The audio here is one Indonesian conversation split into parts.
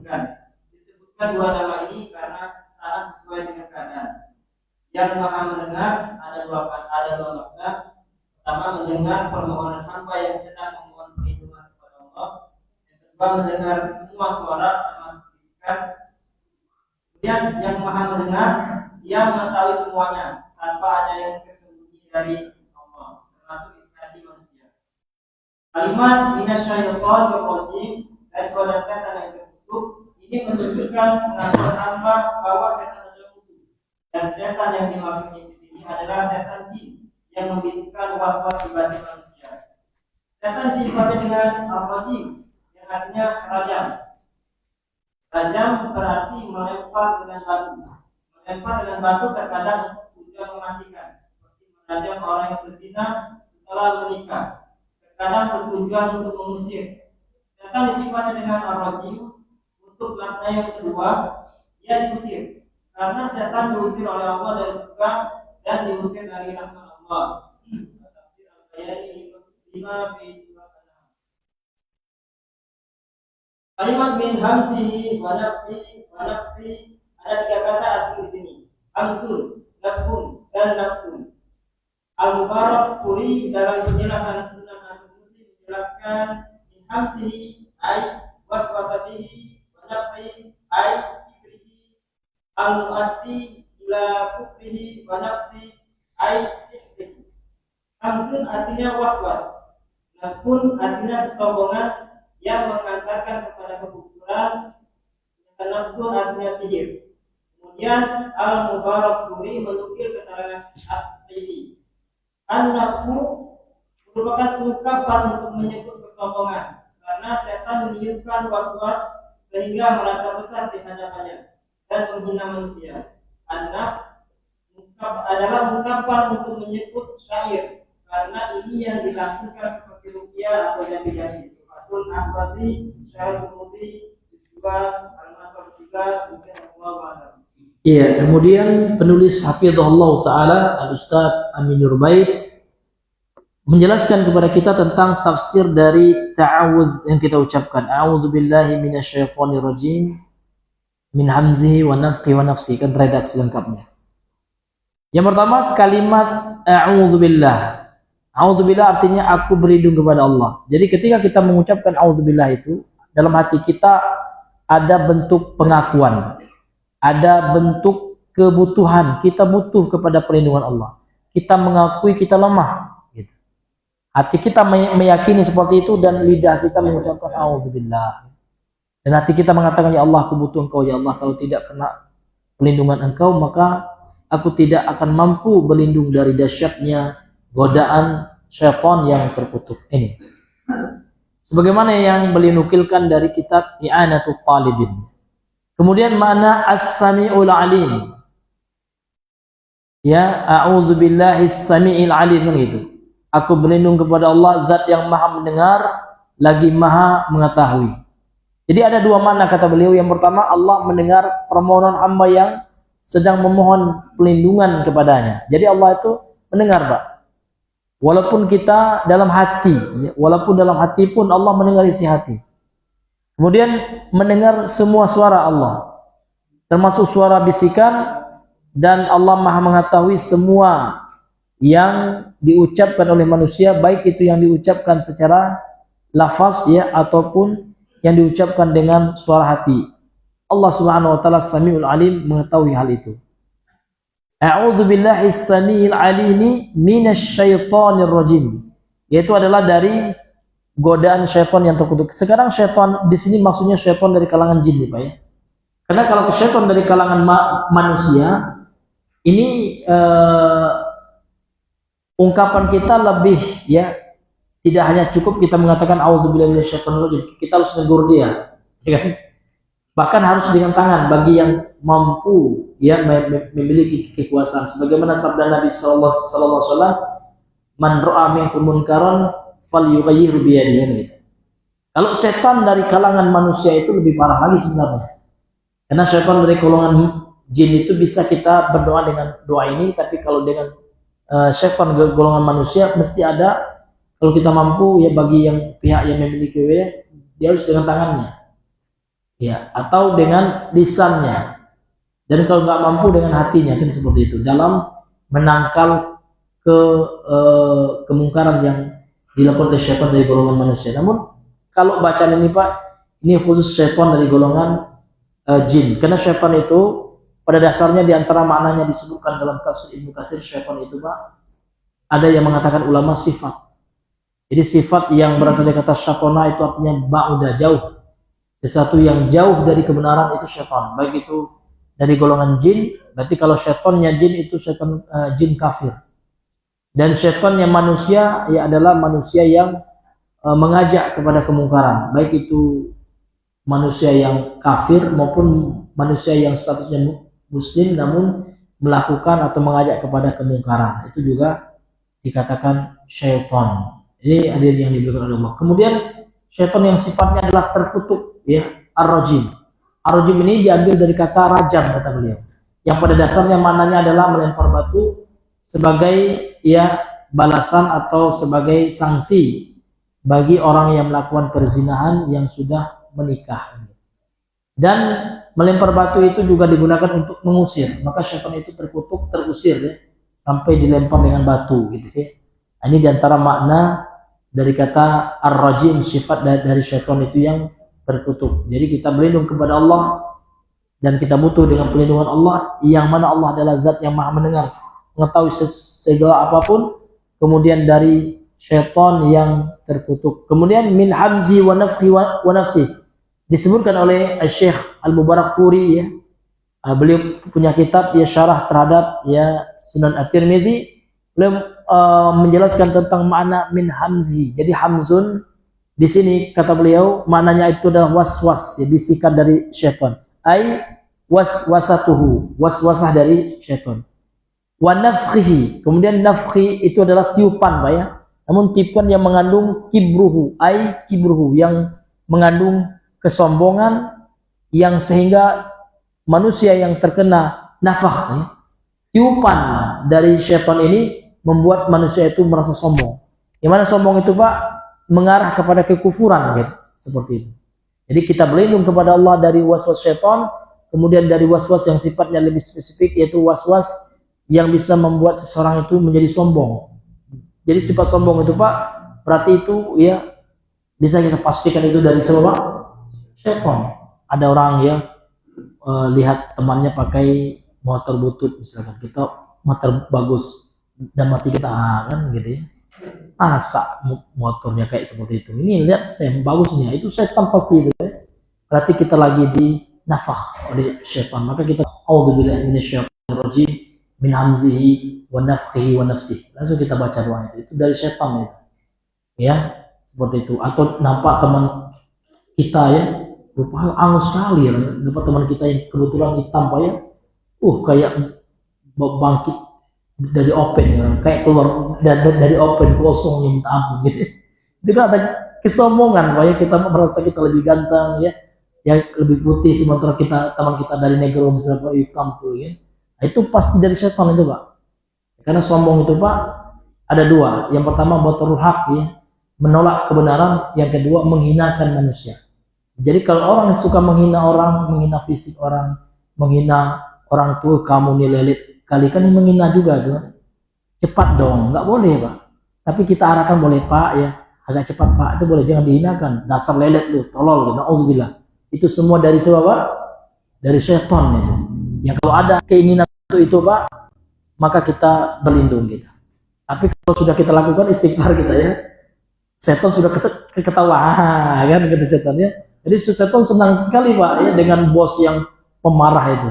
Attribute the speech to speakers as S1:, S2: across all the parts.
S1: menurunkan. Disebutkan dua nama ini karena sangat sesuai dengan keadaan. Yang Maha mendengar ada dua makna. Pertama, mendengar permohonan hamba yang sedang memohon perlindungan kepada Allah. Yang kedua, mendengar semua suara termasuk bisikan. Kemudian yang Maha mendengar, Dia mengetahui semuanya tanpa ada yang tersembunyi dari Allah, termasuk isi hati manusia. Kalimat minasyaitonir rajim dari godaan setan yang terkutuk ini menunjukkan pengakuan hamba bahwa setan adalah musuh. Dan setan yang dimaksud di sini adalah setan jin yang membisikkan was-was di batin manusia. Setan disifati dengan ar-rajim yang artinya rajam. Rajam berarti melempar dengan batu. Melempar dengan batu terkadang untuk tujuan mematikan, seperti merajam orang yang berzina setelah menikah. Terkadang bertujuan untuk mengusir. Setan disifati dengan ar-rajim. Untuk makna yang kedua, dia diusir. Karena setan diusir oleh Allah dari surga dan diusir dari rahmat Allah. Tafsir Al-Bayani 5 fi surat An-Nahl. Kalimat min hamzihi wa nafsi ada tiga kata asli di sini. Hamzun, nafsun, dan nafsun. Al-Mubarak Puri dalam penjelasan Sunan Al-Muti menjelaskan min hamzihi ay waswasatihi wa nafsi ay kifrihi al-mu'addi ila kufrihi wa nafsi ay sihrihi. Hamzun artinya waswas, nafsun artinya kesombongan yang mengantarkan kepada kekufuran, dan nafsun artinya sihir. Kemudian Al-Mubarak Puri menukil keterangan At-Taimi. An-nafsu merupakan ungkapan untuk menyebut kesombongan, karena setan meniupkan was-was sehingga merasa besar di hadapannya dan menghina manusia. An-naf adalah ungkapan untuk menyebut syair, karena ini yang dilakukan seperti ruqyah atau jadi-jadi. Fatul Ahwazi Syarul Mudi juga Al-Matar 3 mungkin Allah.
S2: Iya, kemudian penulis Hafizahullah Ta'ala Al-Ustaz Aminur Bait menjelaskan kepada kita tentang tafsir dari ta'awudz yang kita ucapkan. A'udzubillahi minasyaitonir rajim min hamzihi wa nafthihi wa nafsi, kan redaksi lengkapnya. Yang pertama kalimat a'udzubillah. A'udzubillah artinya aku berlindung kepada Allah. Jadi ketika kita mengucapkan a'udzubillah itu, dalam hati kita ada bentuk pengakuan. Ada bentuk kebutuhan, kita butuh kepada perlindungan Allah. Kita mengakui kita lemah. Gitu. Hati kita meyakini seperti itu dan lidah kita mengucapkan a'udzubillah. Dan hati kita mengatakan, ya Allah, aku butuh Engkau, ya Allah. Kalau tidak kena perlindungan Engkau, maka aku tidak akan mampu berlindung dari dahsyatnya godaan syaitan yang terkutuk ini. Sebagaimana yang beliau nukilkan dari kitab I'anatul Talibin. Kemudian makna as-sami'ul alim. Ya, a'udzubillahi as-sami'il alim, gitu. Aku berlindung kepada Allah, zat yang maha mendengar lagi maha mengetahui. Jadi ada dua makna kata beliau. Yang pertama, Allah mendengar permohonan hamba yang sedang memohon perlindungan kepadanya. Jadi Allah itu mendengar, Pak. Walaupun kita dalam hati, walaupun dalam hati pun Allah mendengar isi hati. Kemudian mendengar semua suara Allah, termasuk suara bisikan, dan Allah maha mengetahui semua yang diucapkan oleh manusia, baik itu yang diucapkan secara lafaz ya ataupun yang diucapkan dengan suara hati. Allah Subhanahu wa taala Samiul Alim mengetahui hal itu. A'udzubillahi as-sami'il alimi minasyaitonir rajim. Yaitu adalah dari godaan syaitan yang terkutuk. Sekarang syaitan di sini maksudnya syaitan dari kalangan jin nih, Pak ya. Karena kalau syaitan dari kalangan manusia ini ungkapan kita lebih ya, tidak hanya cukup kita mengatakan a'udzubillahi minasyaitonir rajim. Kita harus negur dia, ya kan? Bahkan harus dengan tangan bagi yang mampu ya memiliki kekuasaan. Sebagaimana sabda Nabi sallallahu alaihi wasallam, "Man ra'a minkum munkaran falyughayyirhu bi yadihi." Gitu. Kalau setan dari kalangan manusia itu lebih parah lagi sebenarnya. Karena setan dari golongan jin itu bisa kita berdoa dengan doa ini, tapi kalau dengan setan golongan manusia mesti ada, kalau kita mampu ya bagi yang pihak yang memiliki dia harus dengan tangannya. ya, atau dengan lisannya, dan kalau nggak mampu dengan hatinya, kan seperti itu dalam menangkal kemungkaran yang dilakukan oleh syaitan dari golongan manusia. Namun kalau bacaan ini Pak, ini khusus syaitan dari golongan jin, karena syaitan itu pada dasarnya diantara maknanya disebutkan dalam tafsir Ibnu Katsir, syaitan itu Pak, ada yang mengatakan ulama sifat. Jadi sifat yang berasal dari kata syaitona itu artinya ba'uda, jauh. Sesuatu yang jauh dari kebenaran itu syaitan. Baik itu dari golongan jin, berarti kalau syaitannya jin itu syaitan jin kafir. Dan syaitannya manusia ya adalah manusia yang mengajak kepada kemungkaran. Baik itu manusia yang kafir maupun manusia yang statusnya muslim namun melakukan atau mengajak kepada kemungkaran. Itu juga dikatakan syaitan. Ini hadir yang diberikan oleh Allah. Kemudian syaitan yang sifatnya adalah terkutuk, ya, ar-rajim. Ar-rajim ini diambil dari kata rajam, kata beliau, yang pada dasarnya maknanya adalah melempar batu sebagai ya balasan atau sebagai sanksi bagi orang yang melakukan perzinahan yang sudah menikah. Dan melempar batu itu juga digunakan untuk mengusir, maka syaitan itu terkutuk, terusir ya, sampai dilempar dengan batu gitu ya. Ini diantara makna dari kata ar-rajim, sifat dari syaitan itu yang terkutuk. Jadi kita berlindung kepada Allah dan kita butuh dengan perlindungan Allah, yang mana Allah adalah zat yang maha mendengar, mengetahui segala apapun. Kemudian dari syaitan yang terkutuk. Kemudian min hamzi wa nafhi wa nafsi, disebutkan oleh Syekh Al-Mubarakfuri ya. Beliau punya kitab ya syarah terhadap ya Sunan At-Tirmidzi. Beliau menjelaskan tentang makna min hamzi. Jadi hamzun di sini kata beliau maknanya itu adalah waswas, ya, bisikan dari syaitan. Ai waswasatuhu, waswasah dari syaitan. Wa nafkhihi, kemudian nafkhi itu adalah tiupan Pak ya. Namun tiupan yang mengandung kibruhu, ai kibruhu, yang mengandung kesombongan, yang sehingga manusia yang terkena nafakh ya, tiupan dari syaitan ini membuat manusia itu merasa sombong. Yang mana sombong itu Pak mengarah kepada kekufuran gitu, seperti itu. Jadi kita berlindung kepada Allah dari waswas syaitan, kemudian dari waswas yang sifatnya lebih spesifik, yaitu waswas yang bisa membuat seseorang itu menjadi sombong. Jadi sifat sombong itu Pak, berarti itu ya bisa kita pastikan itu dari sebab syaitan. Ada orang ya lihat temannya pakai motor butut misalkan, kita motor bagus dan mati kita kan gitu ya, masa motornya kayak seperti itu, ini lihat saya bagusnya, itu setan pasti itu ya. Berarti kita lagi di nafakh oleh syaitan, maka kita a'udzubillahi minasyaitonir rajim min hamzihi wa nafthihi wa nafsihi, langsung kita baca doa itu dari syaitan itu ya, seperti itu. Atau nampak teman kita ya rupanya angus sekali ya, nampak teman kita yang kebetulan hitam Pak ya, kayak bangkit dari open ya, kayak keluar dari open kosongnya minta ampun gitu. Itu kan ada kesombongan Pak ya, kita merasa kita lebih ganteng ya, yang lebih putih, sementara teman kita dari negro misalnya Pak hitam tuh ya. Nah, itu pasti dari setan itu Pak. Karena sombong itu Pak ada dua. Yang pertama batarul haq ya, menolak kebenaran. Yang kedua menghinakan manusia. Jadi kalau orang suka menghina orang, menghina fisik orang, menghina orang tua, kamu nih lelet kali, kan yang menghina juga tuh. Cepat dong, nggak boleh Pak. Tapi kita arahkan boleh Pak ya, agak cepat Pak, itu boleh, jangan dihinakan. Dasar lelet lu, tolol gitu, auzubillah. Itu semua dari sebab Pak? Dari syaitan itu. Yang kalau ada keinginan itu Pak, maka kita berlindung kita. Tapi kalau sudah kita lakukan istighfar kita ya, setan sudah ketawa kan kata setan ya. Jadi setan senang sekali Pak ya dengan bos yang pemarah itu.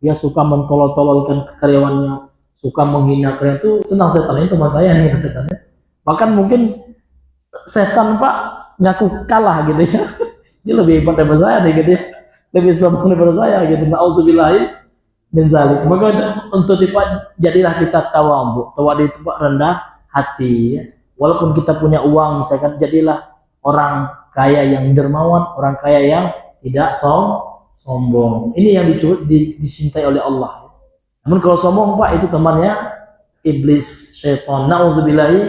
S2: Dia suka mentolol-tololkan karyawannya, suka menghina karyawan, itu senang setan. Ini teman saya nih kata setan ya. Bahkan mungkin setan Pak ngaku kalah gitu ya. Ini lebih hebat daripada saya nih gitu ya. Lebih sombong daripada saya gitu. Nauzubillahi min dzalik. Maka untuk itu jadilah kita tawadhu. Tawadhu itu Pak rendah hati ya. Walaupun kita punya uang misalkan, jadilah orang kaya yang dermawan, orang kaya yang tidak sombong. Ini yang dicintai oleh Allah. Namun kalau sombong Pak, itu temannya iblis, syaitan. Nauzubillahi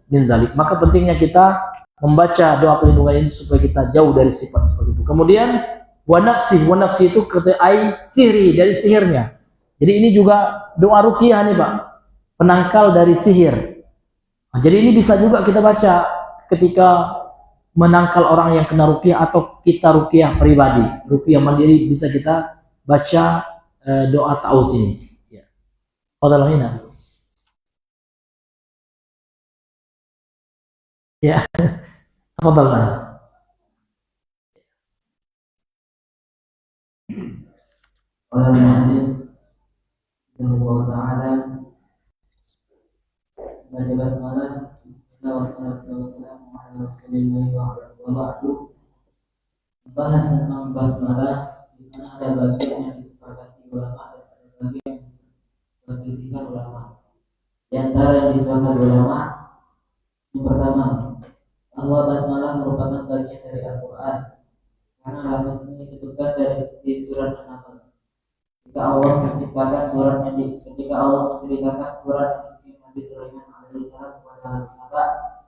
S2: min dzalik. Maka pentingnya kita membaca doa perlindungan ini supaya kita jauh dari sifat seperti itu. Kemudian Wa nafsi itu ai sihri, dari sihirnya. Jadi ini juga doa ruqyah nih Pak, penangkal dari sihir. Nah, jadi ini bisa juga kita baca ketika menangkal orang yang kena ruqyah atau kita ruqyah pribadi, ruqyah mandiri, bisa kita baca doa ta'awuz ini. Ya. Fadhal hina. Ya. Fadhal.
S1: Qala al-mu'allif rahimahullah ta'ala baca basmalah bismillah wassalatu wassalamu ala rasulillah wa ba'du. Bahas tentang basmalah, di sana ada bagian yang disepakati ulama dan ada bagian yang diselisihkan ulama. Di antara yang disepakati ulama, yang pertama, bahwa basmalah merupakan bagian dari Al-Quran karena lafaz ini disebutkan di surat An-Nahl. Ketika Allah menceritakan surat yang Nabi Sulaiman alaihissalam kepada sahabat,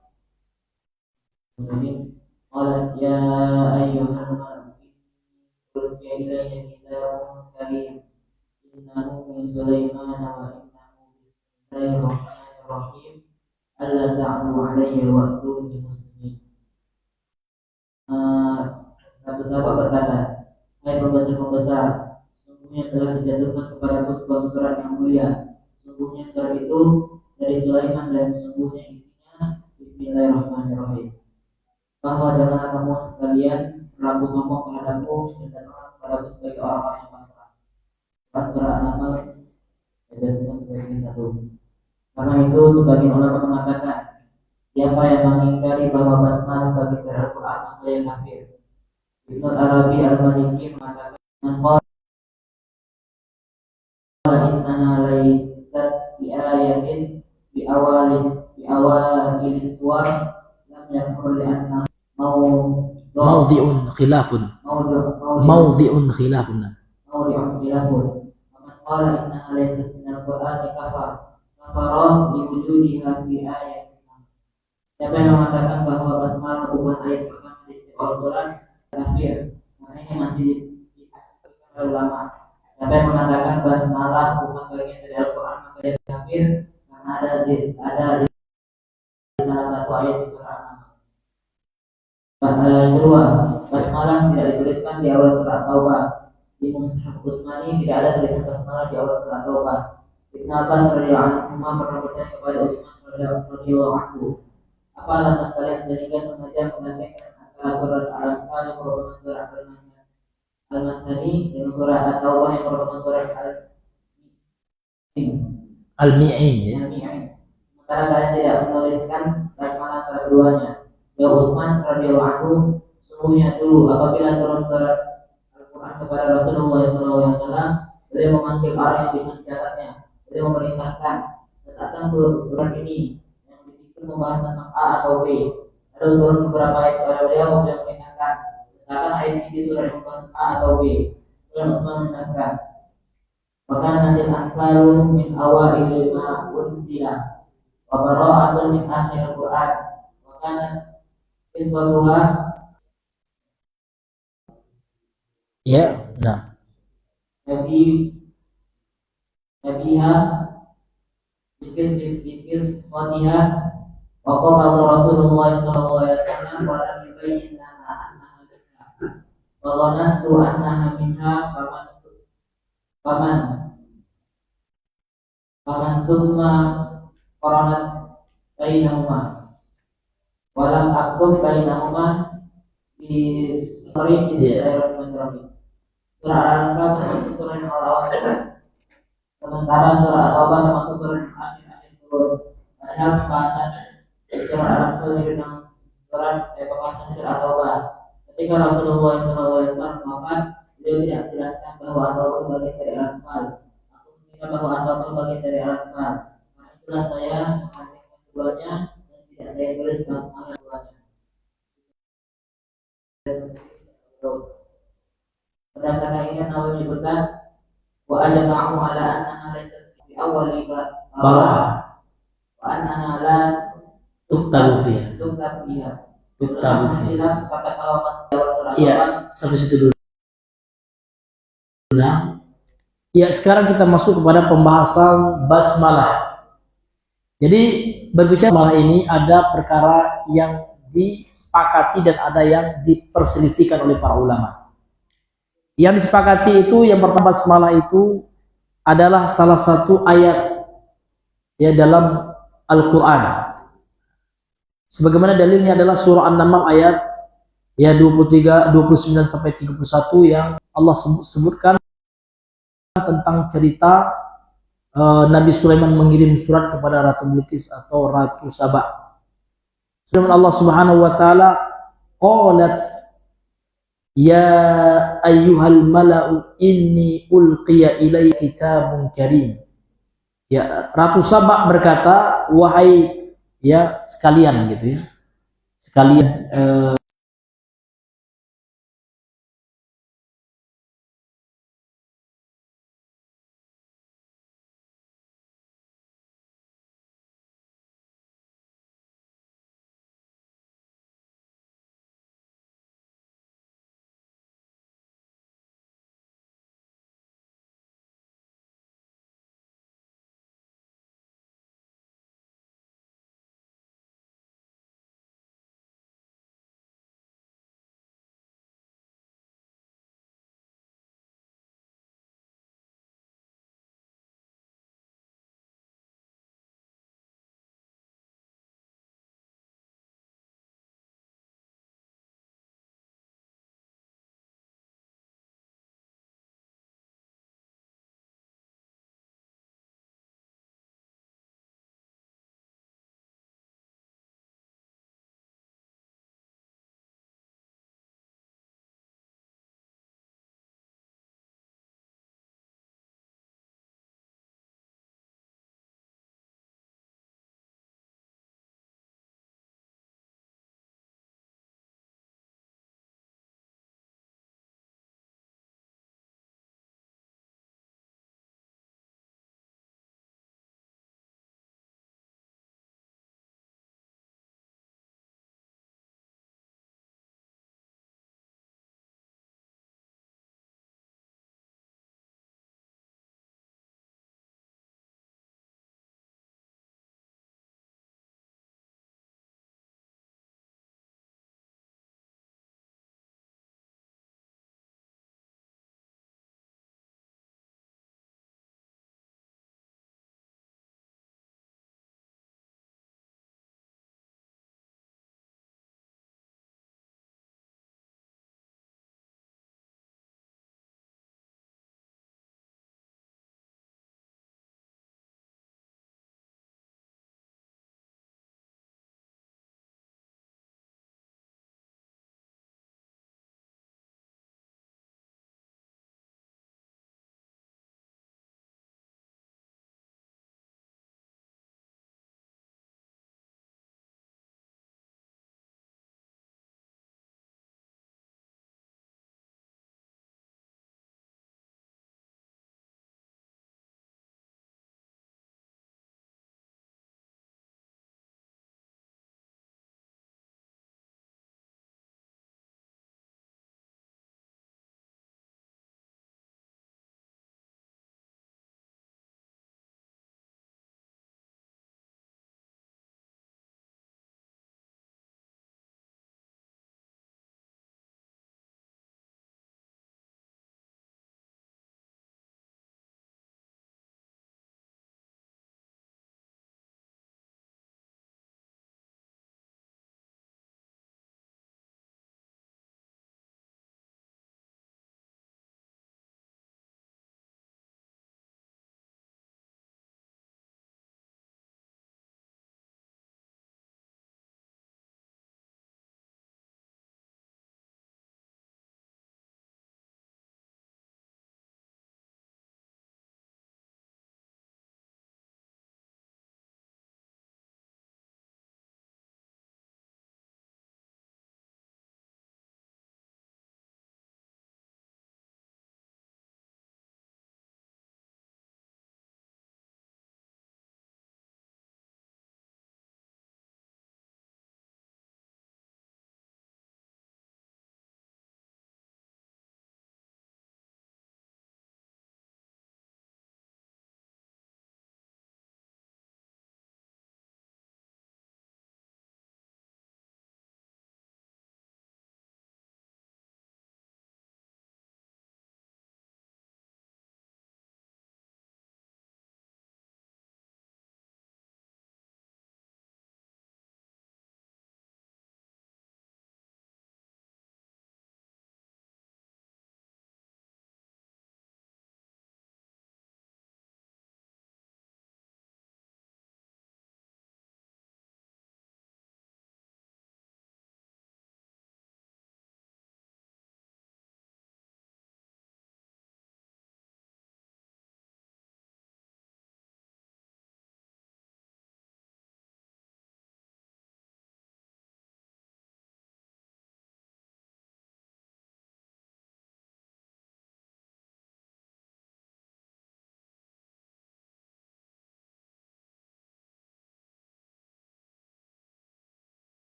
S1: kemudian qalat ya ayyuhal malak ulqiya ilayya kitabun karim innahu min Sulaiman wa innahu bismillahirrahmanirrahim alla ta'lu alayya wa atuni muslimin. Satu sahabat berkata, hai pembesar-pembesar, sungguhnya telah dijatuhkan kepadaku sebuah surat yang mulia. Sungguhnya surat itu dari Sulaiman dan sungguhnya isinya Bismillahirrahmanirrahim. Bahwa janganlah kamu sekalian berlaku sombong terhadapku dan datanglah kepadaku sebagai orang-orang yang pasrah. Surah An-Nahl ayat 1. Karena itu sebagian ulama mengatakan, siapa yang mengingkari bahwa basmalah bagian dari Al-Quran maka ia kafir. Ibnu Arabi Al-Maliki mengatakan, innaha laysat bi ayatin bi awalis suwar lam yakmur li anna
S2: mawdi'un khilafun. Man
S1: qala innaha laysat min al-Qur'ani kafara li wujudiha fi ayatin. Siapa yang mengatakan bahwa basmalah bukan ayat pertama di Al-Quran kafir, karena ini masih diaktifkan oleh ulama. Siapa yang mengatakan basmalah bukan bagian dari Al-Quran maka dia kafir, karena ada di salah satu ayat di surah An-Nahl. Yang kedua, basmalah tidak dituliskan di awal surah At-Taubah. Di Mushaf Utsmani tidak ada tulisan basmalah di awal surah At-Taubah. Ibnu Abbas radhiyallahu anhu pernah bertanya kepada Utsman radhiyallahu anhu, apa alasan kalian sehingga sengaja menggantikan antara surat Al-Anfal yang merupakan surat Al-Masani dengan surat At-Taubah yang merupakan surat
S2: Al-Mi'in, ya.
S1: Sementara kalian tidak menuliskan basmalah antara keduanya. Ya Utsman radhiyallahu anhu, sungguhnya dulu apabila turun surat Al-Quran kepada Rasulullah SAW, beliau memanggil orang yang bisa mencatatnya. Beliau memerintahkan, letakkan surat ini yang di situ membahas tentang A atau B. Lalu turun beberapa ayat kepada beliau yang memerintahkan, letakkan ayat ini di surat yang membahas A atau B. Kemudian Utsman menjelaskan, maka nanti anfalu min awaili ma unzila wa bara'atun min akhir Al-Quran wa kanat qissatuha
S2: ya, nah
S1: nabiha bikis qadiha wa qala Rasulullah sallallahu alaihi wasallam wa lam yubayyin lana annaha minha wa dhanantu annaha minha faman thumma qaranat bainahuma wa lam aktub bainahuma bi tariq Bismillahirrahmanirrahim. Surah Al-Anfal termasuk surah yang awal-awal, sementara surah At-Taubah termasuk surah yang akhir-akhir turun. Padahal pembahasan surah Al-Anfal dengan pembahasan surah At-Taubah. Ketika Rasulullah SAW wafat, beliau tidak menjelaskan bahwa At-Taubah bagian dari Al-Anfal. Aku mengira bahwa At-Taubah bagian dari Al-Anfal. Karena itulah saya mengambilkan keduanya dan tidak saya tulis basmalah keduanya. Berdasarkan ini Nawawi menyebutkan wa ajma'u ala annaha laysat fi awwal
S2: Bara'ah
S1: wa annaha la
S2: tuktabu fiha.
S1: Sepakat bahwa masih awal surat.
S2: Iya, sampai situ dulu. Alhamdulillah. Ya, sekarang kita masuk kepada pembahasan basmalah. Jadi berbicara masalah ini ada perkara yang disepakati dan ada yang diperselisihkan oleh para ulama. Yang disepakati itu yang pertama, basmalah itu adalah salah satu ayat ya dalam Al-Quran. Sebagaimana dalilnya adalah surah An-Naml ayat ya 23, 29 sampai 31 yang Allah sebutkan tentang cerita Nabi Sulaiman mengirim surat kepada Ratu Bilqis atau Ratu Saba. Sedangkan Allah Subhanahu wa taala, qalat ya ayyuhal mala'u inni ulqiya ilayya kitabun karim. Ya, Ratu Saba berkata, wahai ya sekalian gitu ya. Sekalian